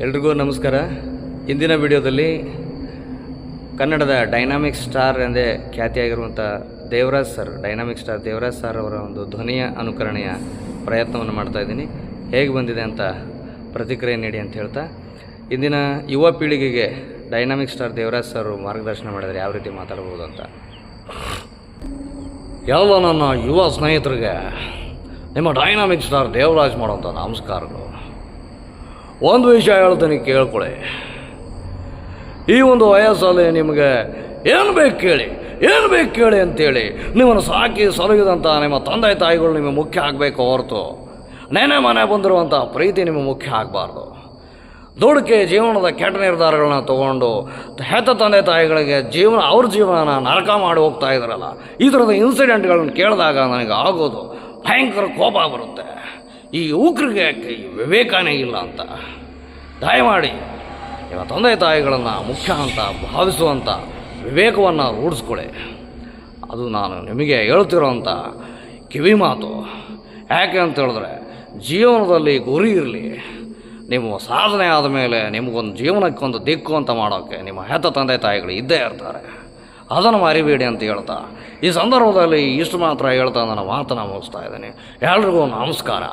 ಎಲ್ರಿಗೂ ನಮಸ್ಕಾರ. ಇಂದಿನ ವಿಡಿಯೋದಲ್ಲಿ ಕನ್ನಡದ ಡೈನಾಮಿಕ್ ಸ್ಟಾರ್ ಎಂದೇ ಖ್ಯಾತಿಯಾಗಿರುವಂಥ ಡೈನಾಮಿಕ್ ಸ್ಟಾರ್ ದೇವರಾಜ್ ಸರ್ ಅವರ ಒಂದು ಧ್ವನಿಯ ಅನುಕರಣೆಯ ಪ್ರಯತ್ನವನ್ನು ಮಾಡ್ತಾಯಿದ್ದೀನಿ. ಹೇಗೆ ಬಂದಿದೆ ಅಂತ ಪ್ರತಿಕ್ರಿಯೆ ನೀಡಿ ಅಂತ ಹೇಳ್ತಾ, ಇಂದಿನ ಯುವ ಪೀಳಿಗೆಗೆ ಡೈನಾಮಿಕ್ ಸ್ಟಾರ್ ದೇವರಾಜ್ ಸರ್ ಮಾರ್ಗದರ್ಶನ ಮಾಡಿದರೆ ಯಾವ ರೀತಿ ಮಾತಾಡ್ಬೋದು ಅಂತ. ಎಲ್ಲ ನನ್ನ ಯುವ ಸ್ನೇಹಿತರಿಗೆ ನಿಮ್ಮ ಡೈನಾಮಿಕ್ ಸ್ಟಾರ್ ದೇವರಾಜ್ ಮಾಡೋಂಥ ನಮಸ್ಕಾರಗಳು. ಒಂದು ವಿಷಯ ಹೇಳ್ತೀನಿ, ಕೇಳ್ಕೊಳ್ಳಿ. ಈ ಒಂದು ವಯಸ್ಸಲ್ಲಿ ನಿಮಗೆ ಏನು ಬೇಕು ಕೇಳಿ ಅಂತೇಳಿ ನಿಮ್ಮನ್ನು ಸಾಕಿ ಸಲುಹಿದಂಥ ನಿಮ್ಮ ತಂದೆ ತಾಯಿಗಳು ನಿಮಗೆ ಮುಖ್ಯ ಆಗಬೇಕು ಹೊರತು ನೆನೆ ಮನೆ ಬಂದಿರುವಂಥ ಪ್ರೀತಿ ನಿಮಗೆ ಮುಖ್ಯ ಆಗಬಾರ್ದು. ದುಡುಕಿ ಜೀವನದ ಕೆಟ್ಟ ನಿರ್ಧಾರಗಳನ್ನ ತೊಗೊಂಡು ಹೆತ್ತ ತಂದೆ ತಾಯಿಗಳಿಗೆ ಅವ್ರ ಜೀವನನ ನರಕ ಮಾಡಿ ಹೋಗ್ತಾ ಇದ್ದಾರಲ್ಲ, ಈ ಥರದ ಇನ್ಸಿಡೆಂಟ್ಗಳನ್ನ ಕೇಳಿದಾಗ ನನಗೆ ಆಗೋದು ಭಯಂಕರ ಕೋಪ ಬರುತ್ತೆ. ಈ ಯುವಕರಿಗೆ ವಿವೇಕನೇ ಇಲ್ಲ ಅಂತ. ದಯಮಾಡಿ ನಿಮ್ಮ ತಂದೆ ತಾಯಿಗಳನ್ನು ಮುಖ್ಯ ಅಂತ ಭಾವಿಸುವಂಥ ವಿವೇಕವನ್ನು ರೂಢಿಸ್ಕೊಳ್ಳಿ. ಅದು ನಾನು ನಿಮಗೆ ಹೇಳ್ತಿರೋಂಥ ಕಿವಿ ಮಾತು. ಯಾಕೆ ಅಂತ ಹೇಳಿದ್ರೆ, ಜೀವನದಲ್ಲಿ ಗುರಿ ಇರಲಿ. ನಿಮ್ಮ ಸಾಧನೆ ಆದಮೇಲೆ ನಿಮಗೊಂದು ಜೀವನಕ್ಕೊಂದು ದಿಕ್ಕು ಅಂತ ಮಾಡೋಕ್ಕೆ ನಿಮ್ಮ ಹೆತ್ತ ತಂದೆ ತಾಯಿಗಳು ಇದ್ದೇ ಇರ್ತಾರೆ. ಅದನ್ನು ಮರಿಬೇಡಿ ಅಂತ ಹೇಳ್ತಾ, ಈ ಸಂದರ್ಭದಲ್ಲಿ ಇಷ್ಟು ಮಾತ್ರ ಹೇಳ್ತಾ ನನ್ನ ಮಾತನ್ನು ಮುಗಿಸ್ತಾ ಇದ್ದೀನಿ. ಎಲ್ರಿಗೂ ನಮಸ್ಕಾರ.